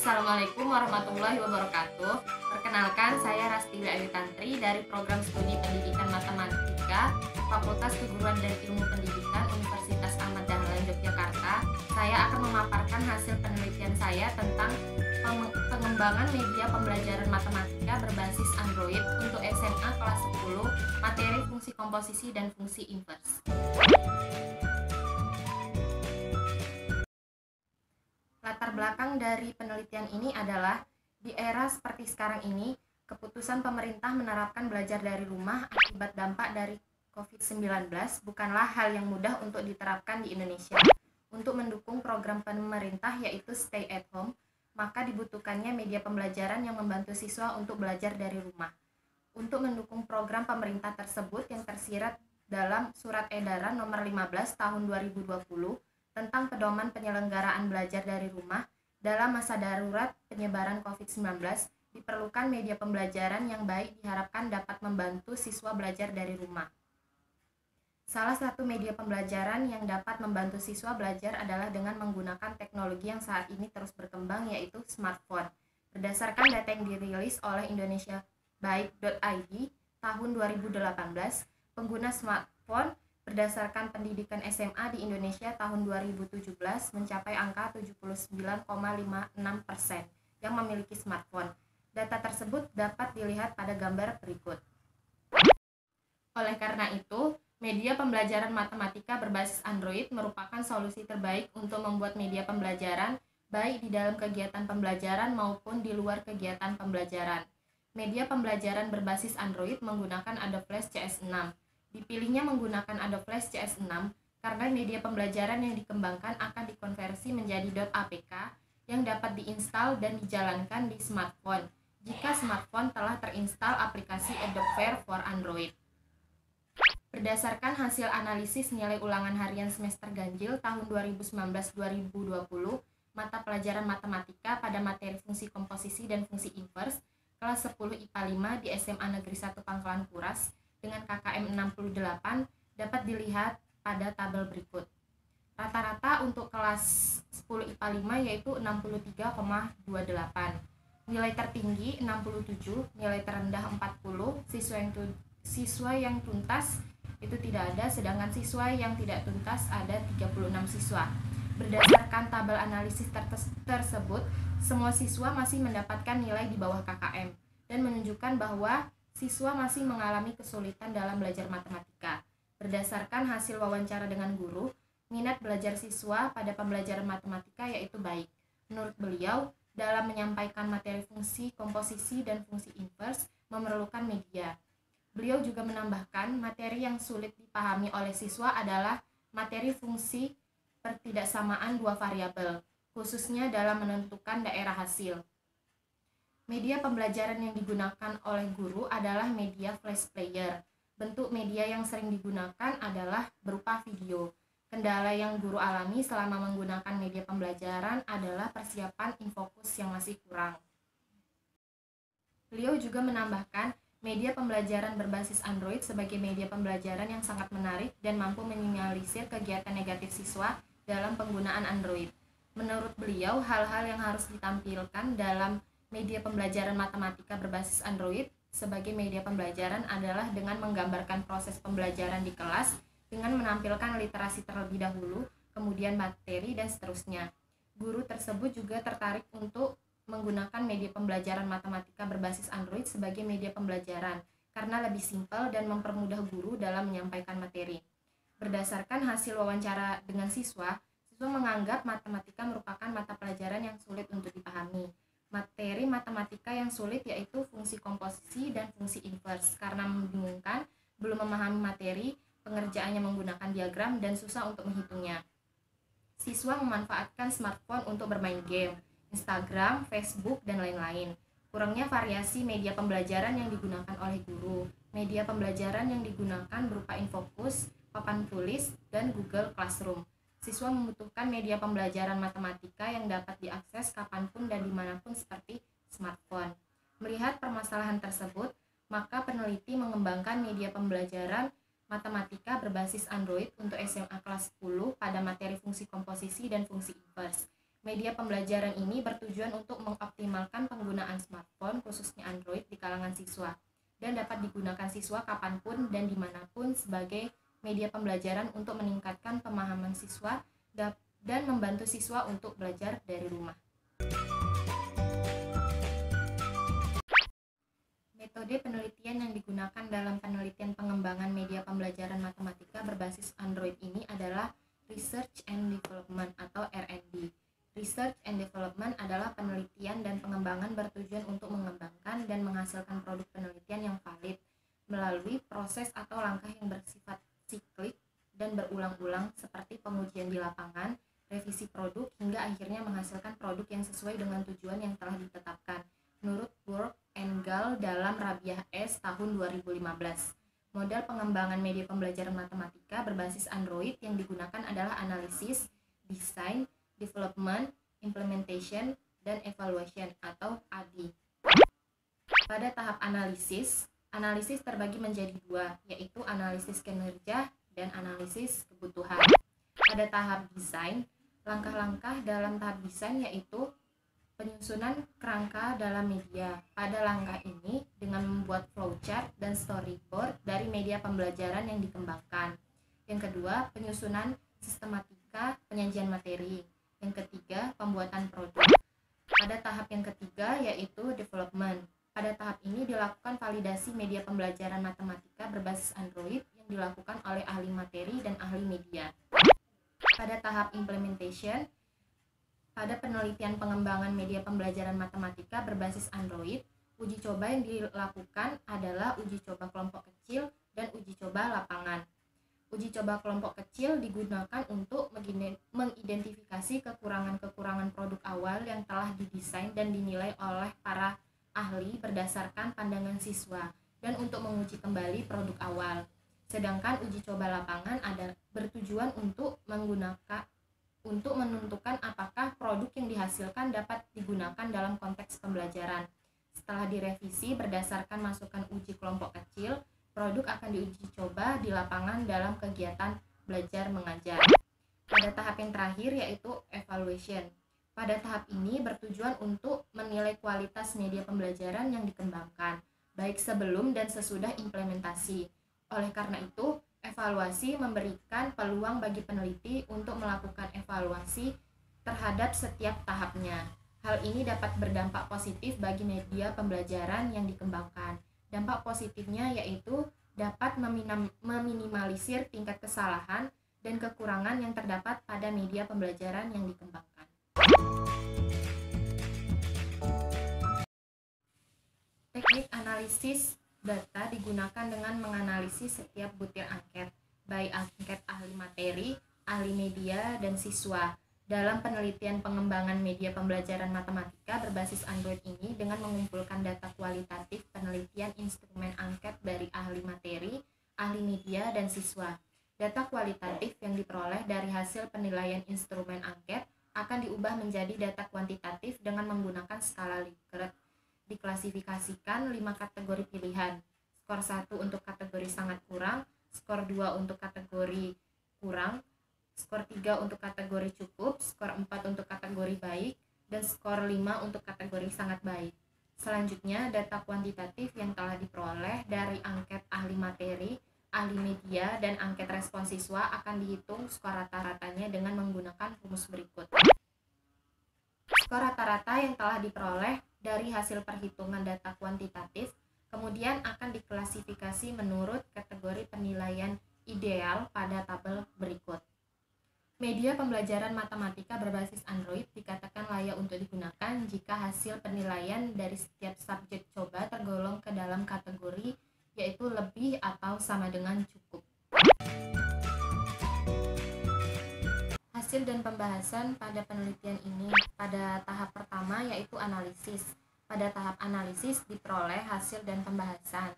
Assalamualaikum warahmatullahi wabarakatuh. Perkenalkan, saya Rastiwi Ayu Tantri dari Program Studi Pendidikan Matematika Fakultas Keguruan dan Ilmu Pendidikan Universitas Ahmad Dahlan Yogyakarta. Saya akan memaparkan hasil penelitian saya tentang pengembangan media pembelajaran matematika berbasis Android untuk SMA kelas 10, materi fungsi komposisi dan fungsi inverse. Latar belakang dari penelitian ini adalah di era seperti sekarang ini, keputusan pemerintah menerapkan belajar dari rumah akibat dampak dari COVID-19 bukanlah hal yang mudah untuk diterapkan di Indonesia. Untuk mendukung program pemerintah yaitu Stay at Home, maka dibutuhkannya media pembelajaran yang membantu siswa untuk belajar dari rumah. Untuk mendukung program pemerintah tersebut yang tersirat dalam Surat Edaran Nomor 15 Tahun 2020 tentang pedoman penyelenggaraan belajar dari rumah dalam masa darurat penyebaran COVID-19, diperlukan media pembelajaran yang baik diharapkan dapat membantu siswa belajar dari rumah. Salah satu media pembelajaran yang dapat membantu siswa belajar adalah dengan menggunakan teknologi yang saat ini terus berkembang, yaitu smartphone. Berdasarkan data yang dirilis oleh indonesiabaik.id tahun 2018, pengguna smartphone berdasarkan pendidikan SMA di Indonesia tahun 2017 mencapai angka 79,56% yang memiliki smartphone. Data tersebut dapat dilihat pada gambar berikut. Oleh karena itu, media pembelajaran matematika berbasis Android merupakan solusi terbaik untuk membuat media pembelajaran baik di dalam kegiatan pembelajaran maupun di luar kegiatan pembelajaran. Media pembelajaran berbasis Android menggunakan Adobe Flash CS6. Dipilihnya menggunakan Adobe Flash CS6 karena media pembelajaran yang dikembangkan akan dikonversi menjadi .apk yang dapat diinstal dan dijalankan di smartphone jika smartphone telah terinstal aplikasi Adobe Flash for Android. Berdasarkan hasil analisis nilai ulangan harian semester ganjil tahun 2019-2020 mata pelajaran matematika pada materi fungsi komposisi dan fungsi inverse kelas 10 IPA 5 di SMA Negeri 1 Pangkalan Kuras dengan KKM 68 dapat dilihat pada tabel berikut. Rata-rata untuk kelas 10 IPA 5 yaitu 63,28. Nilai tertinggi 67, nilai terendah 40, siswa yang tuntas itu tidak ada, sedangkan siswa yang tidak tuntas ada 36 siswa. Berdasarkan tabel analisis tersebut, semua siswa masih mendapatkan nilai di bawah KKM dan menunjukkan bahwa siswa masih mengalami kesulitan dalam belajar matematika. Berdasarkan hasil wawancara dengan guru, minat belajar siswa pada pembelajaran matematika yaitu baik. Menurut beliau, dalam menyampaikan materi fungsi komposisi dan fungsi inverse memerlukan media. Beliau juga menambahkan materi yang sulit dipahami oleh siswa adalah materi fungsi pertidaksamaan dua variabel, khususnya dalam menentukan daerah hasil. Media pembelajaran yang digunakan oleh guru adalah media flash player. Bentuk media yang sering digunakan adalah berupa video. Kendala yang guru alami selama menggunakan media pembelajaran adalah persiapan infokus yang masih kurang. Beliau juga menambahkan media pembelajaran berbasis Android sebagai media pembelajaran yang sangat menarik dan mampu meminimalisir kegiatan negatif siswa dalam penggunaan Android. Menurut beliau, hal-hal yang harus ditampilkan dalam media pembelajaran matematika berbasis Android sebagai media pembelajaran adalah dengan menggambarkan proses pembelajaran di kelas dengan menampilkan literasi terlebih dahulu, kemudian materi, dan seterusnya. Guru tersebut juga tertarik untuk menggunakan media pembelajaran matematika berbasis Android sebagai media pembelajaran karena lebih simpel dan mempermudah guru dalam menyampaikan materi. Berdasarkan hasil wawancara dengan siswa menganggap matematika merupakan mata pelajaran yang sulit untuk dipahami. Materi matematika yang sulit yaitu fungsi komposisi dan fungsi inverse karena membingungkan, belum memahami materi, pengerjaannya menggunakan diagram, dan susah untuk menghitungnya. Siswa memanfaatkan smartphone untuk bermain game, Instagram, Facebook, dan lain-lain. Kurangnya variasi media pembelajaran yang digunakan oleh guru. Media pembelajaran yang digunakan berupa infokus, papan tulis, dan Google Classroom. Siswa membutuhkan media pembelajaran matematika yang dapat diakses kapanpun dan dimanapun seperti smartphone. Melihat permasalahan tersebut, maka peneliti mengembangkan media pembelajaran matematika berbasis Android untuk SMA kelas 10 pada materi fungsi komposisi dan fungsi inverse. Media pembelajaran ini bertujuan untuk mengoptimalkan penggunaan smartphone, khususnya Android, di kalangan siswa, dan dapat digunakan siswa kapanpun dan dimanapun sebagai media pembelajaran untuk meningkatkan pemahaman siswa dan membantu siswa untuk belajar dari rumah. Metode penelitian yang digunakan dalam penelitian pengembangan media pembelajaran matematika berbasis Android ini adalah Research and Development atau R&D. Research and Development adalah penelitian dan pengembangan bertujuan untuk mengembangkan dan menghasilkan produk penelitian yang valid melalui proses atau langkah yang bersifat siklik dan berulang-ulang seperti pengujian di lapangan, revisi produk, hingga akhirnya menghasilkan produk yang sesuai dengan tujuan yang telah ditetapkan menurut Burke and Gall dalam Rabiah S tahun 2015. Model pengembangan media pembelajaran matematika berbasis Android yang digunakan adalah analisis, design, development, implementation, dan evaluation atau ADI. Pada tahap analisis terbagi menjadi dua, yaitu analisis kinerja dan analisis kebutuhan. Pada tahap desain, langkah-langkah dalam tahap desain yaitu penyusunan kerangka dalam media. Pada langkah ini dengan membuat flowchart dan storyboard dari media pembelajaran yang dikembangkan. Yang kedua, penyusunan sistematika penyajian materi. Yang ketiga, pembuatan produk. Pada tahap yang ketiga yaitu development. Pada tahap ini dilakukan validasi media pembelajaran matematika berbasis Android yang dilakukan oleh ahli materi dan ahli media. Pada tahap implementation, pada penelitian pengembangan media pembelajaran matematika berbasis Android, uji coba yang dilakukan adalah uji coba kelompok kecil dan uji coba lapangan. Uji coba kelompok kecil digunakan untuk mengidentifikasi kekurangan-kekurangan produk awal yang telah didesain dan dinilai oleh para ahli berdasarkan pandangan siswa dan untuk menguji kembali produk awal. Sedangkan uji coba lapangan bertujuan untuk menentukan apakah produk yang dihasilkan dapat digunakan dalam konteks pembelajaran. Setelah direvisi berdasarkan masukan uji kelompok kecil, produk akan diuji coba di lapangan dalam kegiatan belajar mengajar. Pada tahap yang terakhir yaitu evaluation. Pada tahap ini bertujuan untuk menilai kualitas media pembelajaran yang dikembangkan, baik sebelum dan sesudah implementasi. Oleh karena itu, evaluasi memberikan peluang bagi peneliti untuk melakukan evaluasi terhadap setiap tahapnya. Hal ini dapat berdampak positif bagi media pembelajaran yang dikembangkan. Dampak positifnya yaitu dapat meminimalisir tingkat kesalahan dan kekurangan yang terdapat pada media pembelajaran yang dikembangkan. Teknik analisis data digunakan dengan menganalisis setiap butir angket, baik angket ahli materi, ahli media, dan siswa. Dalam penelitian pengembangan media pembelajaran matematika berbasis Android ini dengan mengumpulkan data kualitatif penelitian instrumen angket dari ahli materi, ahli media, dan siswa. Data kualitatif yang diperoleh dari hasil penilaian instrumen angket akan diubah menjadi data kuantitatif dengan menggunakan skala Likert. Diklasifikasikan 5 kategori pilihan. Skor 1 untuk kategori sangat kurang, skor 2 untuk kategori kurang, skor 3 untuk kategori cukup, skor 4 untuk kategori baik, dan skor 5 untuk kategori sangat baik. Selanjutnya, data kuantitatif yang telah diperoleh dari angket ahli materi, ahli media, dan angket respon siswa akan dihitung skor rata-ratanya dengan menggunakan rumus berikut. Skor rata-rata yang telah diperoleh dari hasil perhitungan data kuantitatif kemudian akan diklasifikasi menurut kategori penilaian ideal pada tabel berikut. Media pembelajaran matematika berbasis Android dikatakan layak untuk digunakan jika hasil penilaian dari setiap subjek coba tergolong ke dalam kategori yaitu lebih atau sama dengan cukup. Hasil dan pembahasan pada penelitian ini pada tahap pertama yaitu analisis. Pada tahap analisis diperoleh hasil dan pembahasan.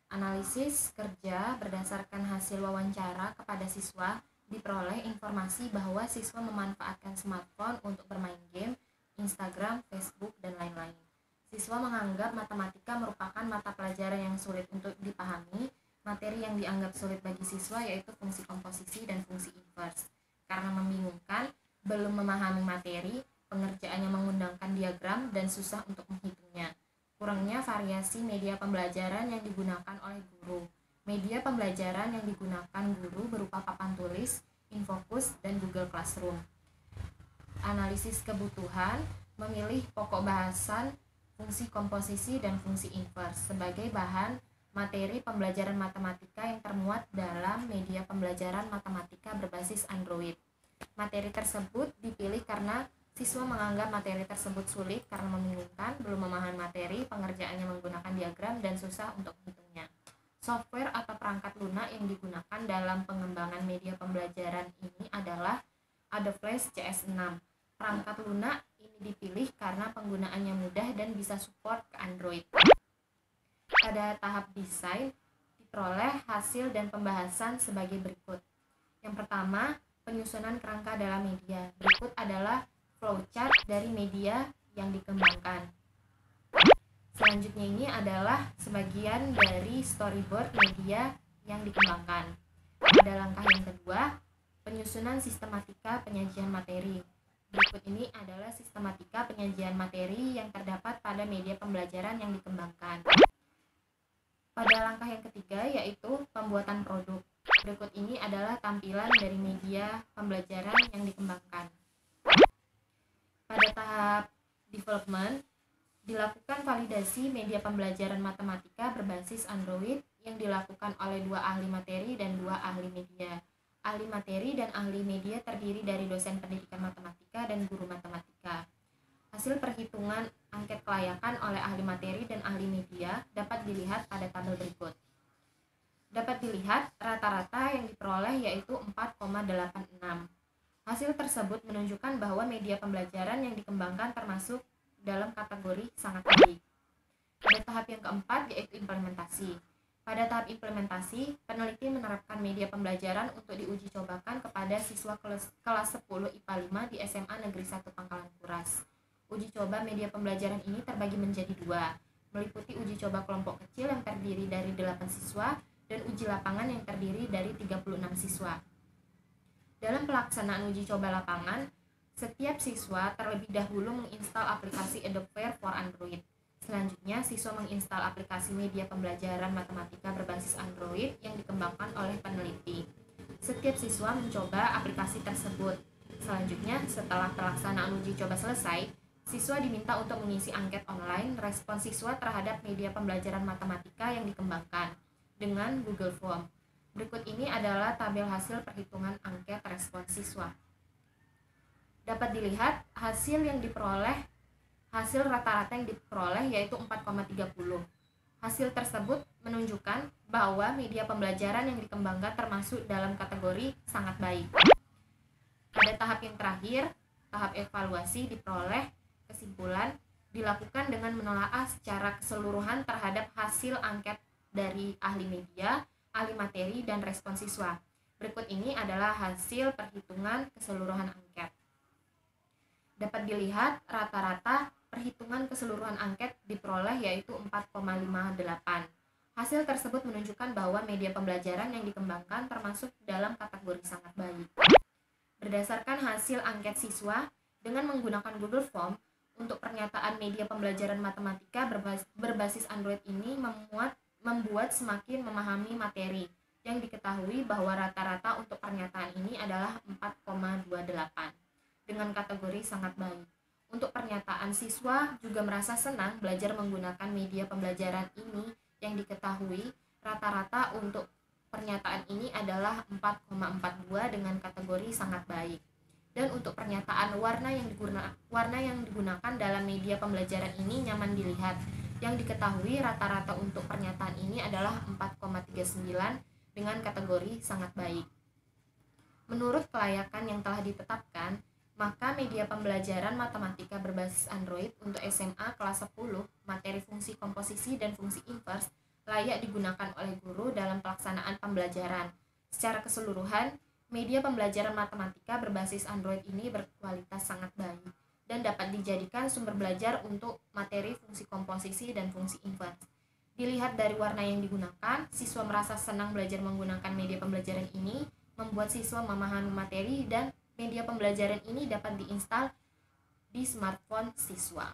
Analisis kerja berdasarkan hasil wawancara kepada siswa diperoleh informasi bahwa siswa memanfaatkan smartphone untuk bermain game, Instagram, Facebook, dan lain-lain. Siswa menganggap matematika merupakan mata pelajaran yang sulit untuk dipahami. Materi yang dianggap sulit bagi siswa yaitu fungsi komposisi dan fungsi inverse. Karena membingungkan, belum memahami materi, pengerjaannya menggunakan diagram dan susah untuk menghitungnya. Kurangnya variasi media pembelajaran yang digunakan oleh guru. Media pembelajaran yang digunakan guru berupa papan tulis, Infocus, dan Google Classroom. Analisis kebutuhan, memilih pokok bahasan, fungsi komposisi, dan fungsi inverse sebagai bahan materi pembelajaran matematika yang termuat dalam media pembelajaran matematika berbasis Android. Materi tersebut dipilih karena siswa menganggap materi tersebut sulit karena membingungkan, belum memahami materi, pengerjaannya menggunakan diagram, dan susah untuk menghitungnya. Software atau perangkat lunak yang digunakan dalam pengembangan media pembelajaran ini adalah Adobe Flash CS6. Perangkat lunak ini dipilih karena penggunaannya mudah dan bisa support ke Android. Pada tahap desain, diperoleh hasil dan pembahasan sebagai berikut. Yang pertama, penyusunan kerangka dalam media. Berikut adalah flowchart dari media yang dikembangkan. Selanjutnya ini adalah sebagian dari storyboard media yang dikembangkan. Pada langkah yang kedua, penyusunan sistematika penyajian materi. Berikut ini adalah sistematika penyajian materi yang terdapat pada media pembelajaran yang dikembangkan. Pada langkah yang ketiga, yaitu pembuatan produk. Berikut ini adalah tampilan dari media pembelajaran yang dikembangkan. Pada tahap development, dilakukan validasi media pembelajaran matematika berbasis Android yang dilakukan oleh 2 ahli materi dan 2 ahli media. Ahli materi dan ahli media terdiri dari dosen pendidikan matematika dan guru matematika. Hasil perhitungan angket kelayakan oleh ahli materi dan ahli media dapat dilihat pada tabel berikut. Dapat dilihat rata-rata yang diperoleh yaitu 4,86. Hasil tersebut menunjukkan bahwa media pembelajaran yang dikembangkan termasuk dalam kategori sangat baik. Pada tahap yang keempat yaitu implementasi. Pada tahap implementasi, peneliti menerapkan media pembelajaran untuk diuji cobakan kepada siswa kelas 10 IPA 5 di SMA Negeri 1 Pangkalan Kuras. Uji coba media pembelajaran ini terbagi menjadi 2, meliputi uji coba kelompok kecil yang terdiri dari 8 siswa dan uji lapangan yang terdiri dari 36 siswa. Dalam pelaksanaan uji coba lapangan, setiap siswa terlebih dahulu menginstal aplikasi Adobe Flash for Android. Selanjutnya, siswa menginstal aplikasi media pembelajaran matematika berbasis Android yang dikembangkan oleh peneliti. Setiap siswa mencoba aplikasi tersebut. Selanjutnya, setelah pelaksanaan uji coba selesai, siswa diminta untuk mengisi angket online respon siswa terhadap media pembelajaran matematika yang dikembangkan dengan Google Form. Berikut ini adalah tabel hasil perhitungan angket respon siswa. Dapat dilihat hasil rata-rata yang diperoleh yaitu 4,30. Hasil tersebut menunjukkan bahwa media pembelajaran yang dikembangkan termasuk dalam kategori sangat baik. Pada tahap yang terakhir, tahap evaluasi, diperoleh kesimpulan dilakukan dengan menelaah secara keseluruhan terhadap hasil angket dari ahli media, ahli materi, dan respon siswa. Berikut ini adalah hasil perhitungan keseluruhan angket. Dapat dilihat rata-rata perhitungan keseluruhan angket diperoleh yaitu 4,58. Hasil tersebut menunjukkan bahwa media pembelajaran yang dikembangkan termasuk dalam kategori sangat baik. Berdasarkan hasil angket siswa, dengan menggunakan Google Form, untuk pernyataan media pembelajaran matematika berbasis Android ini membuat semakin memahami materi, yang diketahui bahwa rata-rata untuk pernyataan ini adalah 4,28 dengan kategori sangat baik. Untuk pernyataan, siswa juga merasa senang belajar menggunakan media pembelajaran ini, yang diketahui rata-rata untuk pernyataan ini adalah 4,42 dengan kategori sangat baik. Dan untuk pernyataan warna yang digunakan dalam media pembelajaran ini nyaman dilihat, yang diketahui rata-rata untuk pernyataan ini adalah 4,39 dengan kategori sangat baik. Menurut kelayakan yang telah ditetapkan, maka media pembelajaran matematika berbasis Android untuk SMA kelas 10, materi fungsi komposisi dan fungsi inverse layak digunakan oleh guru dalam pelaksanaan pembelajaran. Secara keseluruhan, media pembelajaran matematika berbasis Android ini berkualitas sangat baik dan dapat dijadikan sumber belajar untuk materi fungsi komposisi dan fungsi inverse. Dilihat dari warna yang digunakan, siswa merasa senang belajar menggunakan media pembelajaran ini, membuat siswa memahami materi, dan media pembelajaran ini dapat diinstal di smartphone siswa.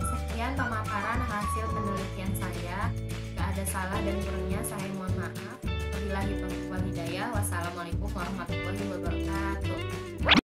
Sekian pemaparan hasil penelitian saya. Jika ada salah dan kurangnya saya mohon maaf. Wabillahi taufiq wal hidayah. Wassalamualaikum warahmatullahi wabarakatuh.